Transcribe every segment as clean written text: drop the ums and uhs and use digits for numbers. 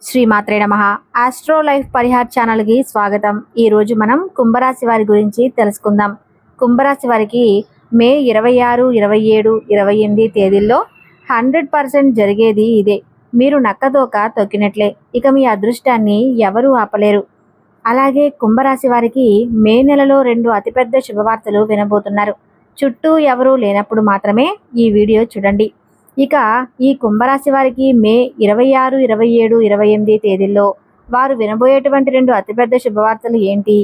శ్రీమాత్రే నమః. Astro life Parihar ఛానల్కి స్వాగతం. ఈరోజు మనం కుంభరాశి వారి గురించి తెలుసుకుందాం. కుంభరాశి వారికి మే 26, 27, 28 తేదీల్లో 100% జరిగేది ఇదే. మీరు నక్కతోక తొక్కినట్లే. ఇక మీ అదృష్టాన్ని ఎవరూ ఆపలేరు. అలాగే కుంభరాశి వారికి మే నెలలో 2 అతిపెద్ద శుభవార్తలు వినబోతున్నారు. చుట్టూ ఎవరూ లేనప్పుడు మాత్రమే ఈ వీడియో చూడండి. ఇక ఈ కుంభరాశి వారికి మే 26, 27, 28 తేదీల్లో వారు వినబోయేటువంటి 2 అతిపెద్ద శుభవార్తలు ఏంటి,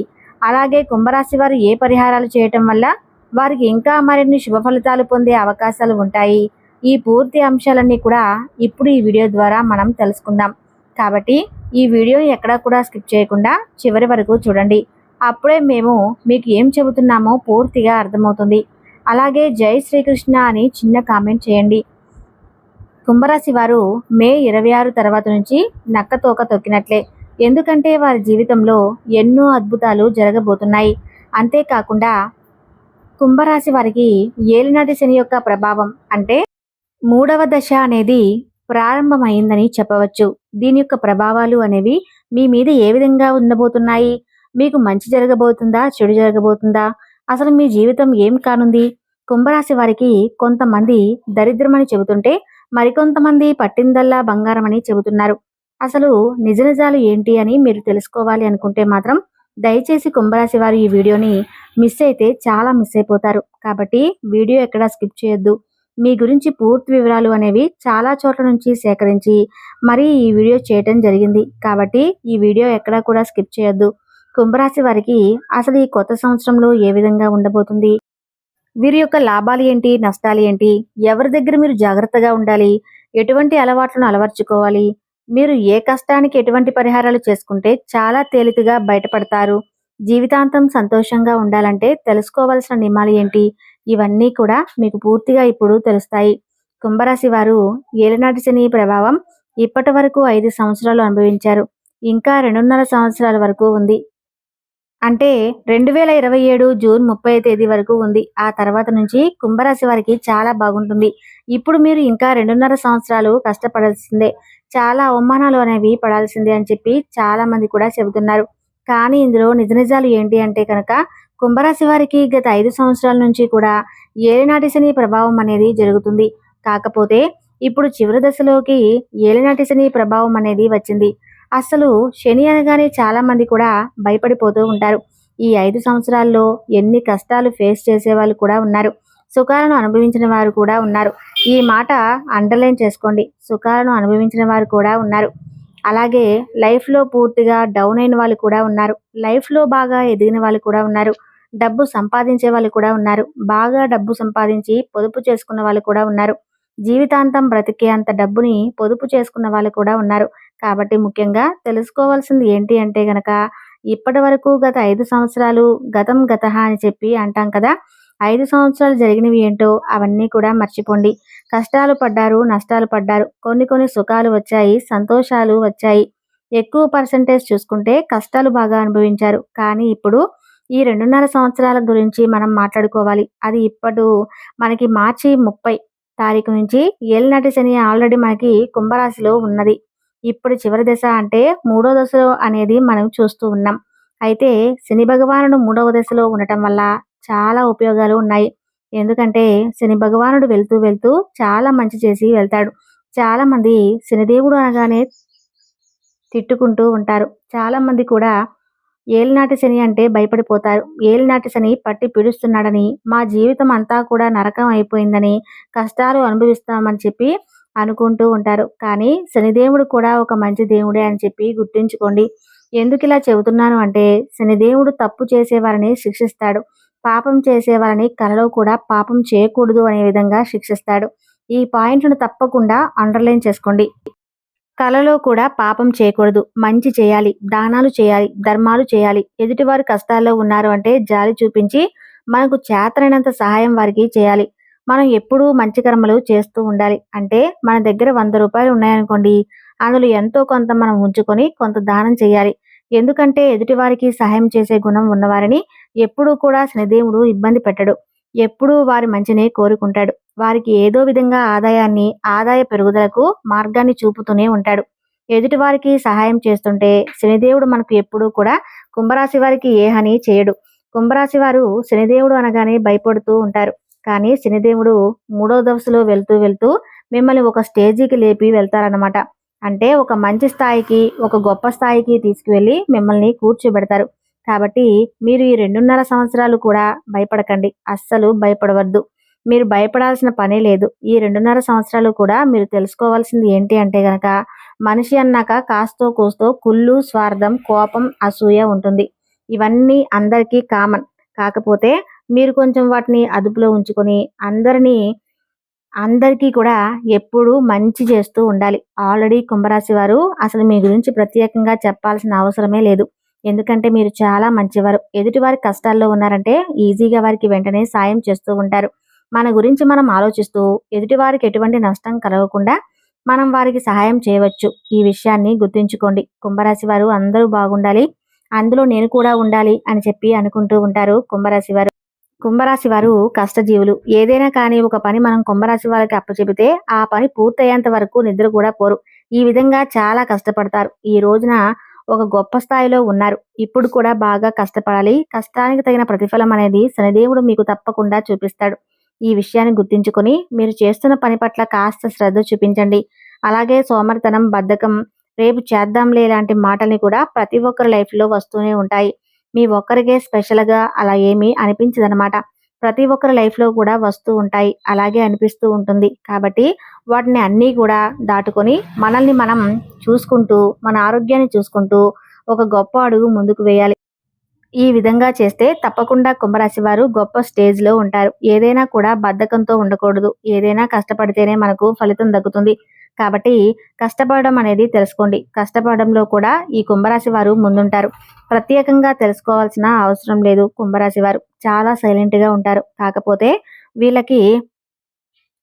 అలాగే కుంభరాశి వారు ఏ పరిహారాలు చేయటం వల్ల వారికి ఇంకా మరిన్ని శుభ ఫలితాలు పొందే అవకాశాలు ఉంటాయి, ఈ పూర్తి అంశాలన్నీ కూడా ఇప్పుడు ఈ వీడియో ద్వారా మనం తెలుసుకుందాం. కాబట్టి ఈ వీడియోని ఎక్కడా కూడా స్కిప్ చేయకుండా చివరి వరకు చూడండి. అప్పుడే మేము మీకు ఏం చెబుతున్నామో పూర్తిగా అర్థమవుతుంది. అలాగే జై శ్రీకృష్ణ అని చిన్న కామెంట్ చేయండి. కుంభరాశి వారు మే 26 తర్వాత నుంచి నక్కతోక తొక్కినట్లే. ఎందుకంటే వారి జీవితంలో ఎన్నో అద్భుతాలు జరగబోతున్నాయి. అంతేకాకుండా కుంభరాశి వారికి ఏలినాటి శని యొక్క ప్రభావం అంటే 3వ దశ అనేది ప్రారంభమైందని చెప్పవచ్చు. దీని యొక్క ప్రభావాలు అనేవి మీ మీద ఏ విధంగా ఉండబోతున్నాయి, మీకు మంచి జరగబోతుందా, చెడు జరగబోతుందా, అసలు మీ జీవితం ఏం కానుంది. కుంభరాశి వారికి కొంతమంది దరిద్రమని చెబుతుంటే మరికొంతమంది పట్టిందల్లా బంగారం అని చెబుతున్నారు. అసలు నిజ నిజాలు ఏంటి అని మీరు తెలుసుకోవాలి అనుకుంటే మాత్రం దయచేసి కుంభరాశి వారు ఈ వీడియోని మిస్ అయితే చాలా మిస్ అయిపోతారు. కాబట్టి వీడియో ఎక్కడా స్కిప్ చేయొద్దు. మీ గురించి పూర్తి వివరాలు అనేవి చాలా చోట్ల నుంచి సేకరించి మరీ ఈ వీడియో చేయటం జరిగింది. కాబట్టి ఈ వీడియో ఎక్కడా కూడా స్కిప్ చేయొద్దు. కుంభరాశి వారికి అసలు ఈ కొత్త సంవత్సరంలో ఏ విధంగా ఉండబోతుంది, వీరి యొక్క లాభాలు ఏంటి, నష్టాలు ఏంటి, ఎవరి దగ్గర మీరు జాగ్రత్తగా ఉండాలి, ఎటువంటి అలవాట్లను అలవర్చుకోవాలి, మీరు ఏ కష్టానికి ఎటువంటి పరిహారాలు చేసుకుంటే చాలా తేలికగా బయటపడతారు, జీవితాంతం సంతోషంగా ఉండాలంటే తెలుసుకోవాల్సిన నియమాలు ఏంటి, ఇవన్నీ కూడా మీకు పూర్తిగా ఇప్పుడు తెలుస్తాయి. కుంభరాశి వారు ఏలినాటి శని ప్రభావం ఇప్పటి వరకు 5 సంవత్సరాలు అనుభవించారు. ఇంకా 2.5 సంవత్సరాల వరకు ఉంది. అంటే 2027 జూన్ 30 తేదీ వరకు ఉంది. ఆ తర్వాత నుంచి కుంభరాశి వారికి చాలా బాగుంటుంది. ఇప్పుడు మీరు ఇంకా 2.5 సంవత్సరాలు కష్టపడాల్సిందే, చాలా అవమానాలు అనేవి పడాల్సిందే అని చెప్పి చాలా మంది కూడా చెబుతున్నారు. కానీ ఇందులో నిజ నిజాలు ఏంటి అంటే కనుక కుంభరాశి వారికి గత 5 సంవత్సరాల నుంచి కూడా ఏలినాటి శని ప్రభావం అనేది జరుగుతుంది. కాకపోతే ఇప్పుడు చివరి దశలోకి ఏలినాటి శని ప్రభావం అనేది వచ్చింది. అసలు శని అనగానే చాలా మంది కూడా భయపడిపోతూ ఉంటారు. ఈ 5 సంవత్సరాల్లో ఎన్ని కష్టాలు ఫేస్ చేసే వాళ్ళు కూడా ఉన్నారు, సుఖాలను అనుభవించిన వారు కూడా ఉన్నారు. ఈ మాట అండర్లైన్ చేసుకోండి. సుఖాలను అనుభవించిన వారు కూడా ఉన్నారు. అలాగే లైఫ్లో పూర్తిగా డౌన్ అయిన వాళ్ళు కూడా ఉన్నారు. లైఫ్లో బాగా ఎదిగిన వాళ్ళు కూడా ఉన్నారు. డబ్బు సంపాదించే వాళ్ళు కూడా ఉన్నారు. బాగా డబ్బు సంపాదించి పొదుపు చేసుకున్న వాళ్ళు కూడా ఉన్నారు. జీవితాంతం బ్రతికే అంత డబ్బుని పొదుపు చేసుకున్న వాళ్ళు కూడా ఉన్నారు. కాబట్టి ముఖ్యంగా తెలుసుకోవాల్సింది ఏంటి అంటే గనక ఇప్పటి వరకు గత 5 సంవత్సరాలు గతం గతః అని చెప్పి అంటాం కదా. 5 సంవత్సరాలు జరిగినవి ఏంటో అవన్నీ కూడా మర్చిపోండి. కష్టాలు పడ్డారు, నష్టాలు పడ్డారు, కొన్ని సుఖాలు వచ్చాయి, సంతోషాలు వచ్చాయి. ఎక్కువ పర్సంటేజ్ చూసుకుంటే కష్టాలు బాగా అనుభవించారు. కానీ ఇప్పుడు ఈ 2.5 సంవత్సరాల గురించి మనం మాట్లాడుకోవాలి. అది ఇప్పుడు మనకి మార్చి 30 తారీఖు నుంచి ఏలినాటి శని ఆల్రెడీ మనకి కుంభరాశిలో ఉన్నది. ఇప్పుడు చివరి దశ అంటే 3వ దశలో అనేది మనం చూస్తూ ఉన్నాం. అయితే శని భగవానుడు 3వ దశలో ఉండటం వల్ల చాలా ఉపయోగాలు ఉన్నాయి. ఎందుకంటే శని భగవానుడు వెళ్తూ వెళ్తూ చాలా మంచి చేసి వెళ్తాడు. చాలా మంది శనిదేవుడు అనగానే తిట్టుకుంటూ ఉంటారు. చాలా మంది కూడా ఏలినాటి శని అంటే భయపడిపోతారు. ఏలినాటి శని పట్టి పీడిస్తున్నాడని, మా జీవితం అంతా కూడా నరకం అయిపోయిందని, కష్టాలు అనుభవిస్తామని చెప్పి అనుకుంటూ ఉంటారు. కానీ శనిదేవుడు కూడా ఒక మంచి దేవుడే అని చెప్పి గుర్తుంచుకోండి. ఎందుకు ఇలా చెబుతున్నాను అంటే శనిదేవుడు తప్పు చేసేవారిని శిక్షిస్తాడు, పాపం చేసేవారిని కలలో కూడా పాపం చేయకూడదు అనే విధంగా శిక్షిస్తాడు. ఈ పాయింట్ను తప్పకుండా అండర్లైన్ చేసుకోండి. కలలో కూడా పాపం చేయకూడదు, మంచి చేయాలి, దానాలు చేయాలి, ధర్మాలు చేయాలి. ఎదుటివారు కష్టాల్లో ఉన్నారు అంటే జాలి చూపించి మనకు చేతనైనంత సహాయం వారికి చేయాలి. మనం ఎప్పుడూ మంచి కర్మలు చేస్తూ ఉండాలి. అంటే మన దగ్గర 100 రూపాయలు ఉన్నాయనుకోండి, అందులో ఎంతో కొంత మనం ఉంచుకొని కొంత దానం చేయాలి. ఎందుకంటే ఎదుటివారికి సహాయం చేసే గుణం ఉన్నవారిని ఎప్పుడూ కూడా శనిదేవుడు ఇబ్బంది పెట్టడు. ఎప్పుడూ వారి మంచినే కోరుకుంటాడు. వారికి ఏదో విధంగా ఆదాయ పెరుగుదలకు మార్గాన్ని చూపుతూనే ఉంటాడు. ఎదుటివారికి సహాయం చేస్తుంటే శనిదేవుడు మనకు ఎప్పుడూ కూడా కుంభరాశి వారికి ఏ హాని చేయడు. కుంభరాశి వారు శనిదేవుడు అనగానే భయపడుతూ ఉంటారు. కానీ శనిదేవుడు మూడో దశలో వెళ్తూ వెళ్తూ మిమ్మల్ని ఒక స్టేజీకి లేపి వెళ్తారనమాట. అంటే ఒక మంచి స్థాయికి, ఒక గొప్ప స్థాయికి తీసుకువెళ్ళి మిమ్మల్ని కూర్చోబెడతారు. కాబట్టి మీరు ఈ 2.5 సంవత్సరాలు కూడా భయపడకండి. అస్సలు భయపడవద్దు. మీరు భయపడాల్సిన పనే లేదు. ఈ 2.5 సంవత్సరాలు కూడా మీరు తెలుసుకోవాల్సింది ఏంటి అంటే గనక, మనిషి అన్నాక కాస్తో కూస్తో కుళ్ళు, స్వార్థం, కోపం, అసూయ ఉంటుంది. ఇవన్నీ అందరికీ కామన్. కాకపోతే మీరు కొంచెం వాటిని అదుపులో ఉంచుకొని అందరికీ కూడా ఎప్పుడూ మంచి చేస్తూ ఉండాలి. ఆల్రెడీ కుంభరాశి వారు అసలు మీ గురించి ప్రత్యేకంగా చెప్పాల్సిన అవసరమే లేదు. ఎందుకంటే మీరు చాలా మంచివారు. ఎదుటివారి కష్టాల్లో ఉన్నారంటే ఈజీగా వారికి వెంటనే సాయం చేస్తూ ఉంటారు. మన గురించి మనం ఆలోచిస్తూ ఎదుటివారికి ఎటువంటి నష్టం కలగకుండా మనం వారికి సహాయం చేయవచ్చు. ఈ విషయాన్ని గుర్తుంచుకోండి. కుంభరాశి వారు అందరూ బాగుండాలి, అందులో నేను కూడా ఉండాలి అని చెప్పి అనుకుంటూ ఉంటారు కుంభరాశి వారు. కుంభరాశి వారు కష్టజీవులు. ఏదైనా కానీ ఒక పని మనం కుంభరాశి వారికి అప్పచెబితే ఆ పని పూర్తయ్యేంత వరకు నిద్ర కూడా పోరు. ఈ విధంగా చాలా కష్టపడతారు. ఈ రోజున ఒక గొప్ప స్థాయిలో ఉన్నారు. ఇప్పుడు కూడా బాగా కష్టపడాలి. కష్టానికి తగిన ప్రతిఫలం అనేది శనిదేవుడు మీకు తప్పకుండా చూపిస్తాడు. ఈ విషయాన్ని గుర్తుంచుకొని మీరు చేస్తున్న పని పట్ల కాస్త శ్రద్ధ చూపించండి. అలాగే సోమరితనం, బద్ధకం, రేపు చేద్దాంలే ఇలాంటి మాటల్ని కూడా ప్రతి ఒక్కరి లైఫ్లో వస్తూనే ఉంటాయి. మీ ఒక్కరికే స్పెషల్‌గా అలా ఏమీ అనిపించదనమాట. ప్రతి ఒక్కరి లైఫ్‌లో కూడా వస్తూ ఉంటాయి. అలాగే అనిపిస్తూ ఉంటుంది. కాబట్టి వాటిని అన్నీ కూడా దాటుకొని మనల్ని మనం చూసుకుంటూ, మన ఆరోగ్యాన్ని చూసుకుంటూ ఒక గొప్ప అడుగు ముందుకు వేయాలి. ఈ విధంగా చేస్తే తప్పకుండా కుంభరాశి వారు గొప్ప స్టేజ్‌లో ఉంటారు. ఏదైనా కూడా బద్ధకంతో ఉండకూడదు. ఏదైనా కష్టపడితేనే మనకు ఫలితం దక్కుతుంది. కాబట్టి కష్టపడడం అనేది తెలుసుకోండి. కష్టపడడంలో కూడా ఈ కుంభరాశి వారు ముందుంటారు. ప్రత్యేకంగా తెలుసుకోవాల్సిన అవసరం లేదు. కుంభరాశి వారు చాలా సైలెంట్‌గా ఉంటారు. కాకపోతే వీళ్ళకి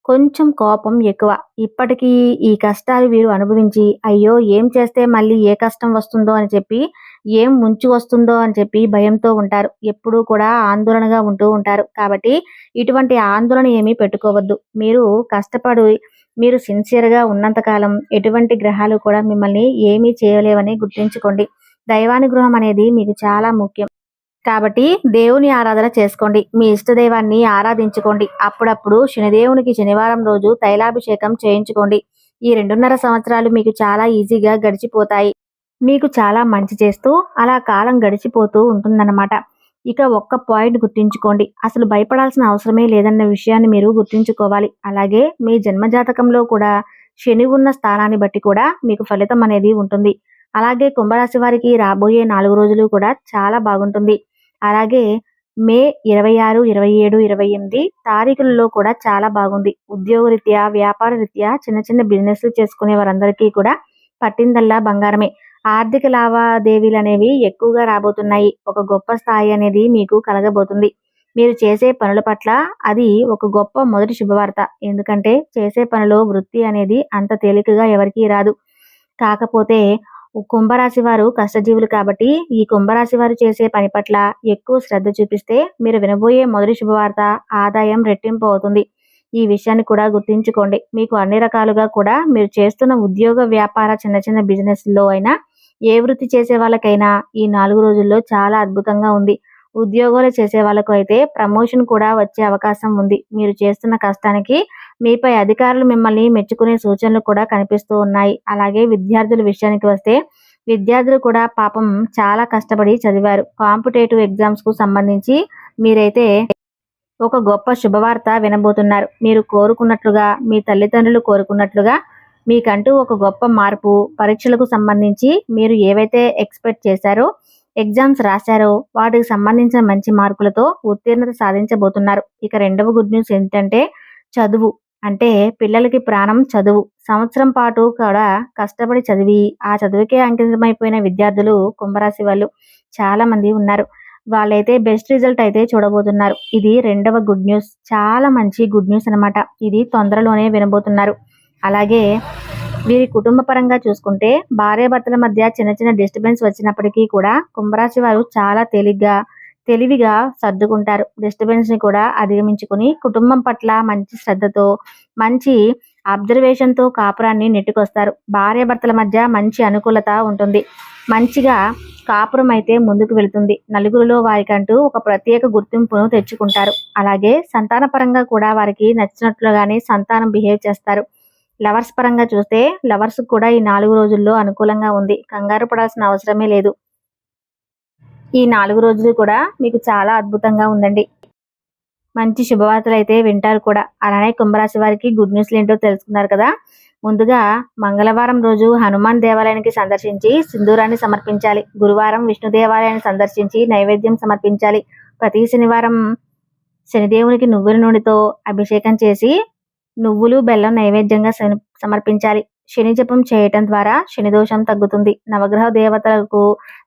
కొంచెం కోపం ఎక్కువ. ఇప్పటికీ ఈ కష్టాలు వీరు అనుభవించి, అయ్యో! ఏం చేస్తే మళ్ళీ ఏ కష్టం వస్తుందో అని చెప్పి, ఏం ముంచు వస్తుందో అని చెప్పి భయంతో ఉంటారు. ఎప్పుడూ కూడా ఆందోళనగా ఉంటూ ఉంటారు. కాబట్టి ఇటువంటి ఆందోళన ఏమీ పెట్టుకోవద్దు. మీరు సిన్సియర్‌గా ఉన్నంత కాలం ఎటువంటి గ్రహాలు కూడా మిమ్మల్ని ఏమీ చేయలేవని గుర్తుంచుకోండి. దైవానుగ్రహం అనేది మీకు చాలా ముఖ్యం. కాబట్టి దేవుని ఆరాధన చేసుకోండి. మీ ఇష్టదైవాన్ని ఆరాధించుకోండి. అప్పుడప్పుడు శనిదేవునికి శనివారం రోజు తైలాభిషేకం చేయించుకోండి. ఈ 2.5 సంవత్సరాలు మీకు చాలా ఈజీగా గడిచిపోతాయి. మీకు చాలా మంచి చేస్తూ అలా కాలం గడిచిపోతూ ఉంటుందన్నమాట. ఇక ఒక్క పాయింట్ గుర్తుంచుకోండి. అసలు భయపడాల్సిన అవసరమే లేదన్న విషయాన్ని మీరు గుర్తుంచుకోవాలి. అలాగే మీ జన్మజాతకంలో కూడా శని ఉన్న స్థానాన్ని బట్టి కూడా మీకు ఫలితం అనేది ఉంటుంది. అలాగే కుంభరాశి వారికి రాబోయే 4 రోజులు కూడా చాలా బాగుంటుంది. అలాగే మే 26, 27, 28 తారీఖులలో కూడా చాలా బాగుంది. ఉద్యోగరీత్యా, వ్యాపార రీత్యా చిన్న చిన్న బిజినెస్లు చేసుకునే వారందరికీ కూడా పట్టిందల్లా బంగారమే. ఆర్థిక లావాదేవీలు అనేవి ఎక్కువగా రాబోతున్నాయి. ఒక గొప్ప స్థాయి అనేది మీకు కలగబోతుంది. మీరు చేసే పనుల పట్ల అది ఒక గొప్ప మొదటి శుభవార్త. ఎందుకంటే చేసే పనిలో వృత్తి అనేది అంత తేలికగా ఎవరికీ రాదు. కాకపోతే కుంభరాశి వారు కష్టజీవులు కాబట్టి ఈ కుంభరాశి వారు చేసే పని పట్ల ఎక్కువ శ్రద్ధ చూపిస్తే మీరు వినబోయే మొదటి శుభవార్త ఆదాయం రెట్టింపు అవుతుంది. ఈ విషయాన్ని కూడా గుర్తుంచుకోండి. మీకు అన్ని రకాలుగా కూడా మీరు చేస్తున్న ఉద్యోగ, వ్యాపార, చిన్న చిన్న బిజినెస్‌లో అయినా ఏ వృత్తి చేసే వాళ్ళకైనా ఈ 4 రోజుల్లో చాలా అద్భుతంగా ఉంది. ఉద్యోగాలు చేసే వాళ్ళకు అయితే ప్రమోషన్ కూడా వచ్చే అవకాశం ఉంది. మీరు చేస్తున్న కష్టానికి మీపై అధికారులు మిమ్మల్ని మెచ్చుకునే సూచనలు కూడా కనిపిస్తూ ఉన్నాయి. అలాగే విద్యార్థుల విషయానికి వస్తే విద్యార్థులు కూడా పాపం చాలా కష్టపడి చదివారు. కాంపిటేటివ్ ఎగ్జామ్స్‌కు సంబంధించి మీరైతే ఒక గొప్ప శుభవార్త వినబోతున్నారు. మీరు కోరుకున్నట్లుగా, మీ తల్లిదండ్రులు కోరుకున్నట్లుగా మీకంటూ ఒక గొప్ప మార్పు పరీక్షలకు సంబంధించి మీరు ఏవైతే ఎక్స్‌పెక్ట్ చేశారో, ఎగ్జామ్స్ రాశారో వాటికి సంబంధించిన మంచి మార్కులతో ఉత్తీర్ణత సాధించబోతున్నారు. ఇక రెండవ గుడ్ న్యూస్ ఏంటంటే చదువు. అంటే పిల్లలకి ప్రాణం చదువు. సంవత్సరం పాటు కూడా కష్టపడి చదివి, ఆ చదువుకే అంకితమైపోయిన విద్యార్థులు కుంభరాశి వాళ్ళు చాలామంది ఉన్నారు. వాళ్ళైతే బెస్ట్ రిజల్ట్ అయితే చూడబోతున్నారు. ఇది రెండవ గుడ్ న్యూస్. చాలా మంచి గుడ్ న్యూస్ అనమాట. ఇది తొందరలోనే వినబోతున్నారు. అలాగే వీరి కుటుంబ పరంగా చూసుకుంటే భార్యాభర్తల మధ్య చిన్న చిన్న డిస్టర్బెన్స్ వచ్చినప్పటికీ కూడా కుంభరాశి వారు చాలా తెలివిగా సర్దుకుంటారు. డిస్టర్బెన్స్‌ని కూడా అధిగమించుకొని కుటుంబం పట్ల మంచి శ్రద్ధతో, మంచి అబ్జర్వేషన్తో కాపురాన్ని నెట్టుకొస్తారు. భార్యాభర్తల మధ్య మంచి అనుకూలత ఉంటుంది. మంచిగా కాపురం అయితే ముందుకు వెళుతుంది. నలుగురిలో వారికంటూ ఒక ప్రత్యేక గుర్తింపును తెచ్చుకుంటారు. అలాగే సంతానపరంగా కూడా వారికి నచ్చినట్లుగానే సంతానం బిహేవ్ చేస్తారు. లవర్స్ పరంగా చూస్తే లవర్స్ కూడా ఈ 4 రోజుల్లో అనుకూలంగా ఉంది. కంగారు పడాల్సిన అవసరమే లేదు. ఈ 4 రోజులు కూడా మీకు చాలా అద్భుతంగా ఉందండి. మంచి శుభవార్తలు అయితే వింటారు కూడా. అలానే కుంభరాశి వారికి గుడ్ న్యూస్లు ఏంటో తెలుసుకున్నారు కదా. ముందుగా మంగళవారం రోజు హనుమాన్ దేవాలయానికి సందర్శించి సింధూరాన్ని సమర్పించాలి. గురువారం విష్ణు దేవాలయాన్ని సందర్శించి నైవేద్యం సమర్పించాలి. ప్రతి శనివారం శనిదేవునికి నువ్వుల నూనెతో అభిషేకం చేసి నువ్వులు బెల్లం నైవేద్యంగా సమర్పించాలి. శని జపం చేయటం ద్వారా శని దోషం తగ్గుతుంది. నవగ్రహ దేవతలకు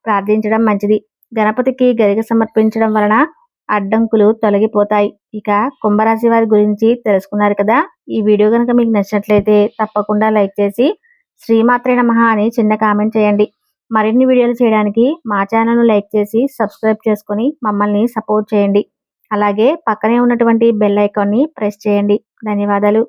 ప్రార్థించడం మంచిది. గణపతికి గరిక సమర్పించడం వలన అడ్డంకులు తొలగిపోతాయి. ఇక కుంభరాశి వారి గురించి తెలుసుకున్నారు కదా. ఈ వీడియో కనుక మీకు నచ్చినట్లయితే తప్పకుండా లైక్ చేసి శ్రీమాత్రే నమః అని చిన్న కామెంట్ చేయండి. మరిన్ని వీడియోలు చేయడానికి మా ఛానల్ను లైక్ చేసి సబ్స్క్రైబ్ చేసుకొని మమ్మల్ని సపోర్ట్ చేయండి. అలాగే పక్కనే ఉన్నటువంటి బెల్ ఐకాన్ని ప్రెస్ చేయండి. ధన్యవాదాలు.